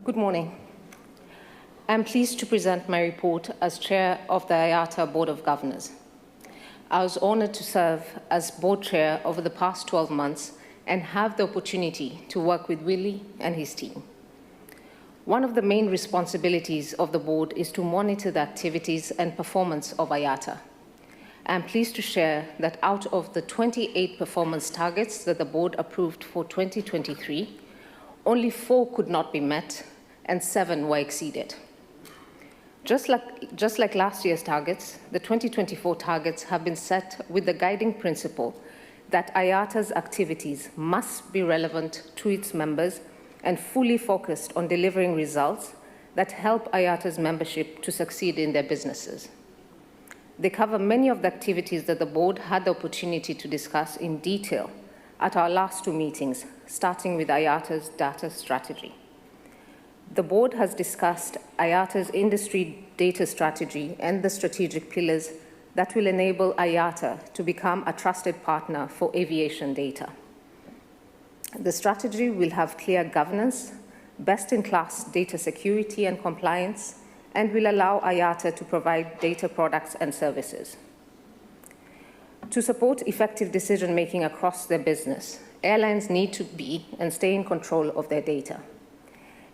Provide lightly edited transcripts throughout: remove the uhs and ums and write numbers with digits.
Good morning. I'm pleased to present my report as Chair of the IATA Board of Governors. I was honored to serve as Board Chair over the past 12 months and have the opportunity to work with Willie and his team. One of the main responsibilities of the Board is to monitor the activities and performance of IATA. I'm pleased to share that out of the 28 performance targets that the Board approved for 2023, only 4 could not be met and 7 were exceeded. Just like last year's targets, the 2024 targets have been set with the guiding principle that IATA's activities must be relevant to its members and fully focused on delivering results that help IATA's membership to succeed in their businesses. They cover many of the activities that the Board had the opportunity to discuss in detail at our last 2 meetings, starting with IATA's data strategy. The Board has discussed IATA's industry data strategy and the strategic pillars that will enable IATA to become a trusted partner for aviation data. The strategy will have clear governance, best-in-class data security and compliance, and will allow IATA to provide data products and services. To support effective decision-making across their business, airlines need to be and stay in control of their data.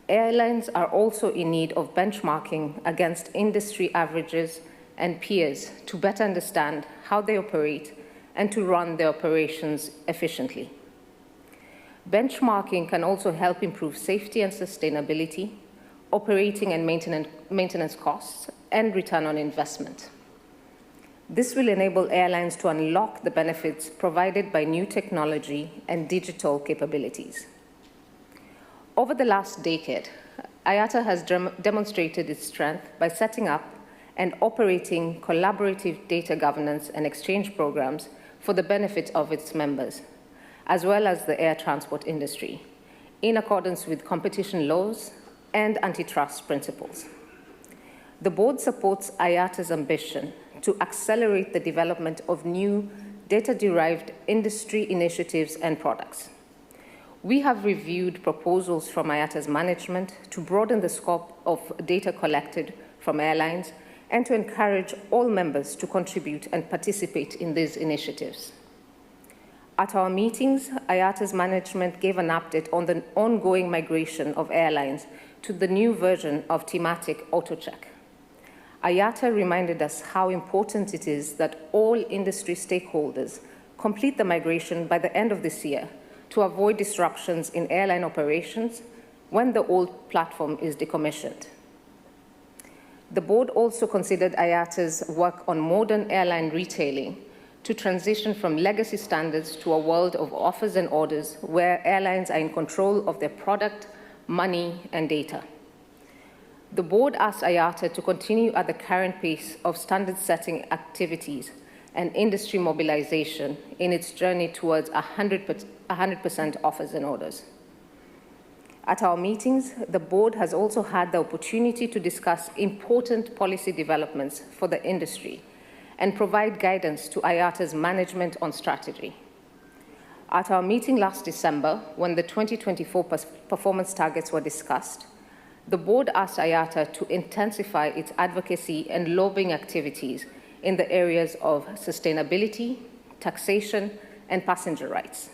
Airlines are also in need of benchmarking against industry averages and peers to better understand how they operate and to run their operations efficiently. Benchmarking can also help improve safety and sustainability, operating and maintenance costs, and return on investment. This will enable airlines to unlock the benefits provided by new technology and digital capabilities. Over the last decade, IATA has demonstrated its strength by setting up and operating collaborative data governance and exchange programs for the benefit of its members, as well as the air transport industry, in accordance with competition laws and antitrust principles. The Board supports IATA's ambition to accelerate the development of new data-derived industry initiatives and products. We have reviewed proposals from IATA's management to broaden the scope of data collected from airlines and to encourage all members to contribute and participate in these initiatives. At our meetings, IATA's management gave an update on the ongoing migration of airlines to the new version of thematic AutoCheck. IATA reminded us how important it is that all industry stakeholders complete the migration by the end of this year to avoid disruptions in airline operations when the old platform is decommissioned. The Board also considered IATA's work on modern airline retailing to transition from legacy standards to a world of offers and orders where airlines are in control of their product, money, and data. The Board asked IATA to continue at the current pace of standard-setting activities and industry mobilization in its journey towards 100% offers and orders. At our meetings, the Board has also had the opportunity to discuss important policy developments for the industry and provide guidance to IATA's management on strategy. At our meeting last December, when the 2024 performance targets were discussed, the Board asked IATA to intensify its advocacy and lobbying activities in the areas of sustainability, taxation, and passenger rights.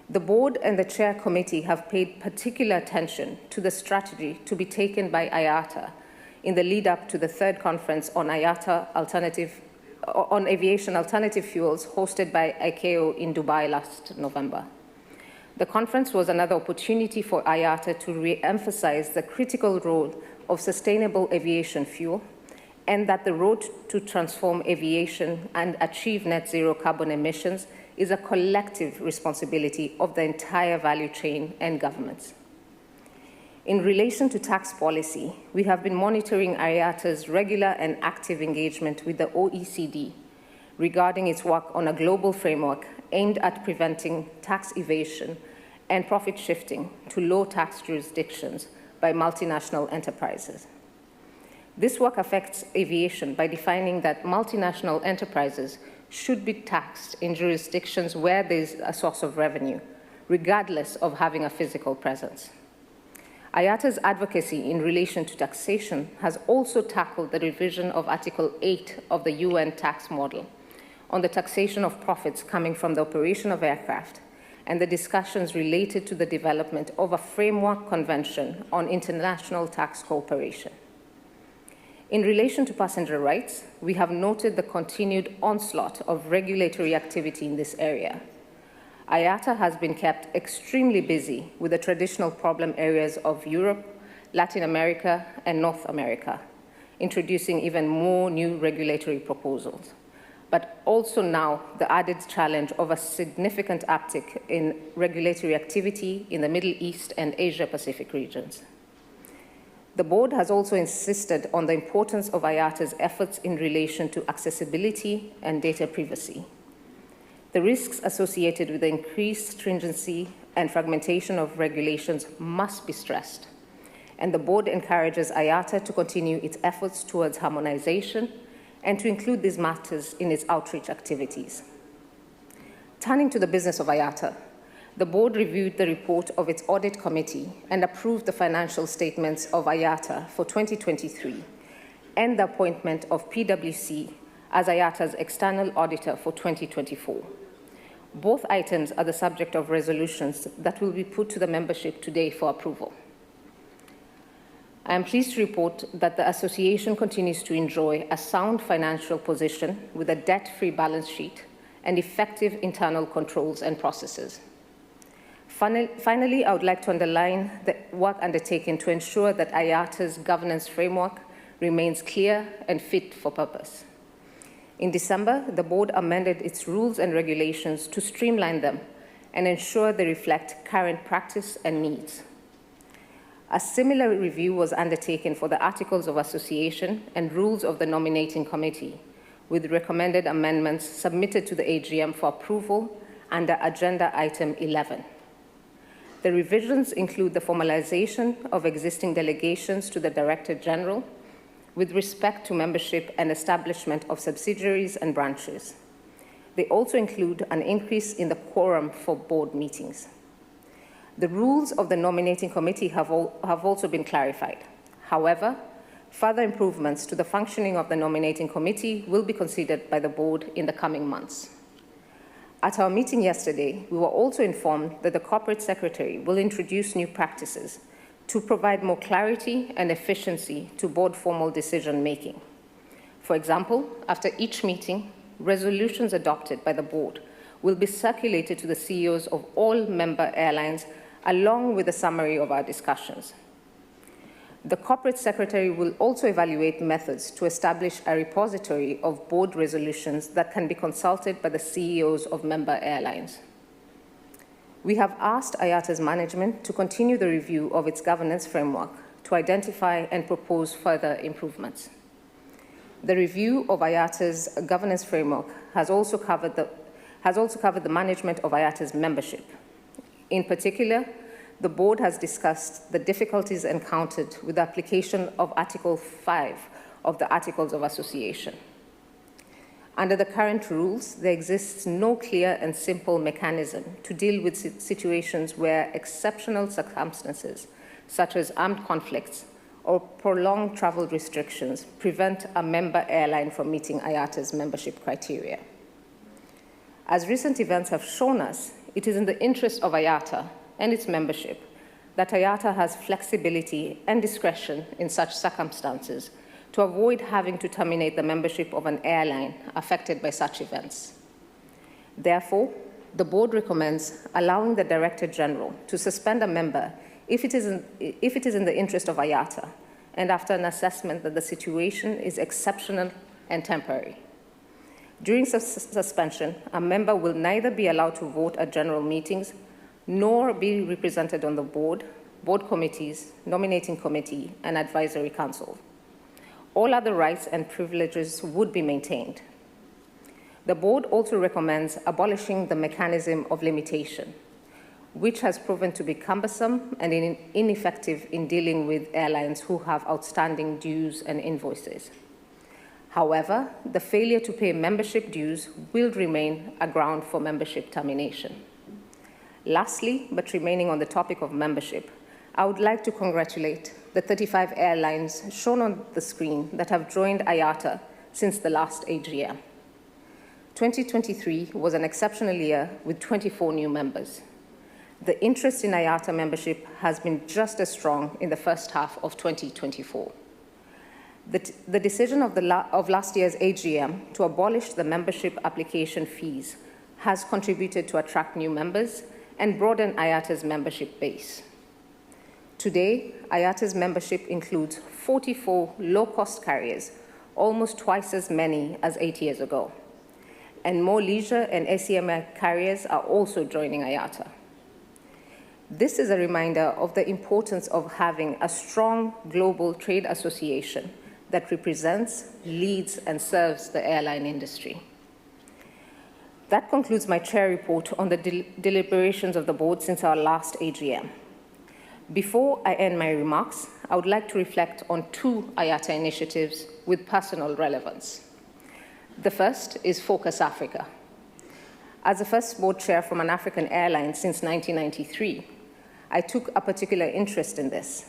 The Board and the Chair Committee have paid particular attention to the strategy to be taken by IATA in the lead-up to the 3rd conference on aviation alternative fuels hosted by ICAO in Dubai last November. The conference was another opportunity for IATA to re-emphasize the critical role of sustainable aviation fuel and that the road to transform aviation and achieve net zero carbon emissions is a collective responsibility of the entire value chain and governments. In relation to tax policy, we have been monitoring IATA's regular and active engagement with the OECD regarding its work on a global framework aimed at preventing tax evasion and profit shifting to low-tax jurisdictions by multinational enterprises. This work affects aviation by defining that multinational enterprises should be taxed in jurisdictions where there is a source of revenue, regardless of having a physical presence. IATA's advocacy in relation to taxation has also tackled the revision of Article 8 of the UN tax model on the taxation of profits coming from the operation of aircraft and the discussions related to the development of a framework convention on international tax cooperation. In relation to passenger rights, we have noted the continued onslaught of regulatory activity in this area. IATA has been kept extremely busy with the traditional problem areas of Europe, Latin America, and North America, introducing even more new regulatory proposals, but also now the added challenge of a significant uptick in regulatory activity in the Middle East and Asia-Pacific regions. The board has also insisted on the importance of IATA's efforts in relation to accessibility and data privacy. The risks associated with the increased stringency and fragmentation of regulations must be stressed, and the board encourages IATA to continue its efforts towards harmonization and to include these matters in its outreach activities. Turning to the business of IATA, the board reviewed the report of its audit committee and approved the financial statements of IATA for 2023 and the appointment of PwC as IATA's external auditor for 2024. Both items are the subject of resolutions that will be put to the membership today for approval. I am pleased to report that the association continues to enjoy a sound financial position with a debt-free balance sheet and effective internal controls and processes. Finally, I would like to underline the work undertaken to ensure that IATA's governance framework remains clear and fit for purpose. In December, the board amended its rules and regulations to streamline them and ensure they reflect current practice and needs. A similar review was undertaken for the Articles of Association and rules of the Nominating Committee, with recommended amendments submitted to the AGM for approval under Agenda Item 11. The revisions include the formalization of existing delegations to the Director General with respect to membership and establishment of subsidiaries and branches. They also include an increase in the quorum for board meetings. The rules of the Nominating Committee have also been clarified. However, further improvements to the functioning of the Nominating Committee will be considered by the board in the coming months. At our meeting yesterday, we were also informed that the Corporate Secretary will introduce new practices to provide more clarity and efficiency to board formal decision-making. For example, after each meeting, resolutions adopted by the board will be circulated to the CEOs of all member airlines along with a summary of our discussions. The Corporate Secretary will also evaluate methods to establish a repository of board resolutions that can be consulted by the CEOs of member airlines. We have asked IATA's management to continue the review of its governance framework to identify and propose further improvements. The review of IATA's governance framework has also covered the management of IATA's membership. In particular, the board has discussed the difficulties encountered with the application of Article 5 of the Articles of Association. Under the current rules, there exists no clear and simple mechanism to deal with situations where exceptional circumstances, such as armed conflicts or prolonged travel restrictions, prevent a member airline from meeting IATA's membership criteria. As recent events have shown us, it is in the interest of IATA and its membership that IATA has flexibility and discretion in such circumstances to avoid having to terminate the membership of an airline affected by such events. Therefore, the board recommends allowing the Director General to suspend a member if it is in the interest of IATA and after an assessment that the situation is exceptional and temporary. During suspension, a member will neither be allowed to vote at general meetings nor be represented on the board, board committees, nominating committee, and advisory council. All other rights and privileges would be maintained. The board also recommends abolishing the mechanism of limitation, which has proven to be cumbersome and ineffective in dealing with airlines who have outstanding dues and invoices. However, the failure to pay membership dues will remain a ground for membership termination. Lastly, but remaining on the topic of membership, I would like to congratulate the 35 airlines shown on the screen that have joined IATA since the last AGM. 2023 was an exceptional year with 24 new members. The interest in IATA membership has been just as strong in the first half of 2024. The decision of last year's AGM to abolish the membership application fees has contributed to attract new members and broaden IATA's membership base. Today, IATA's membership includes 44 low-cost carriers, almost twice as many as 8 years ago. And more leisure and ACMI carriers are also joining IATA. This is a reminder of the importance of having a strong global trade association that represents, leads, and serves the airline industry. That concludes my chair report on the deliberations of the board since our last AGM. Before I end my remarks, I would like to reflect on two IATA initiatives with personal relevance. The first is Focus Africa. As the first board chair from an African airline since 1993, I took a particular interest in this.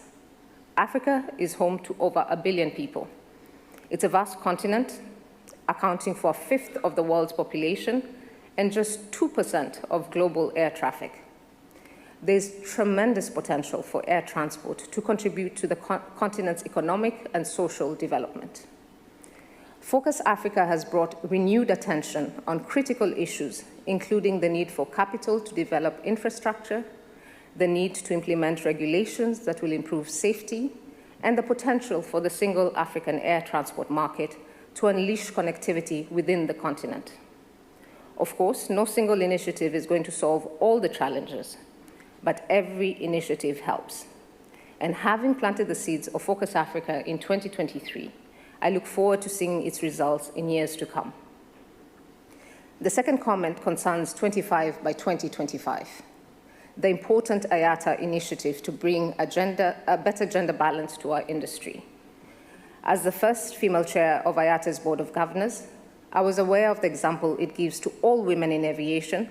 Africa is home to over 1 billion people. It's a vast continent, accounting for a fifth of the world's population and just 2% of global air traffic. There's tremendous potential for air transport to contribute to the continent's economic and social development. Focus Africa has brought renewed attention on critical issues, including the need for capital to develop infrastructure, the need to implement regulations that will improve safety, and the potential for the single African air transport market to unleash connectivity within the continent. Of course, no single initiative is going to solve all the challenges, but every initiative helps. And having planted the seeds of Focus Africa in 2023, I look forward to seeing its results in years to come. The second comment concerns 25 by 2025. The important IATA initiative to bring a better gender balance to our industry. As the first female chair of IATA's Board of Governors, I was aware of the example it gives to all women in aviation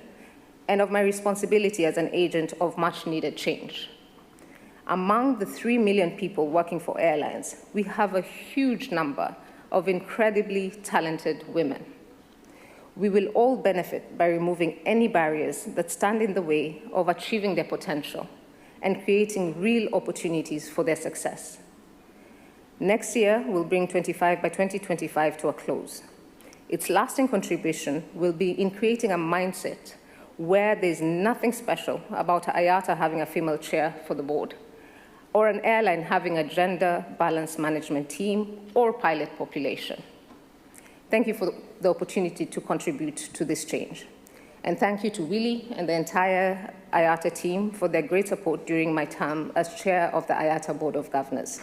and of my responsibility as an agent of much-needed change. Among the 3 million people working for airlines, we have a huge number of incredibly talented women. We will all benefit by removing any barriers that stand in the way of achieving their potential and creating real opportunities for their success. Next year will bring 25 by 2025 to a close. Its lasting contribution will be in creating a mindset where there's nothing special about IATA having a female chair for the board, or an airline having a gender-balanced management team or pilot population. Thank you for the opportunity to contribute to this change. And thank you to Willie and the entire IATA team for their great support during my term as chair of the IATA Board of Governors.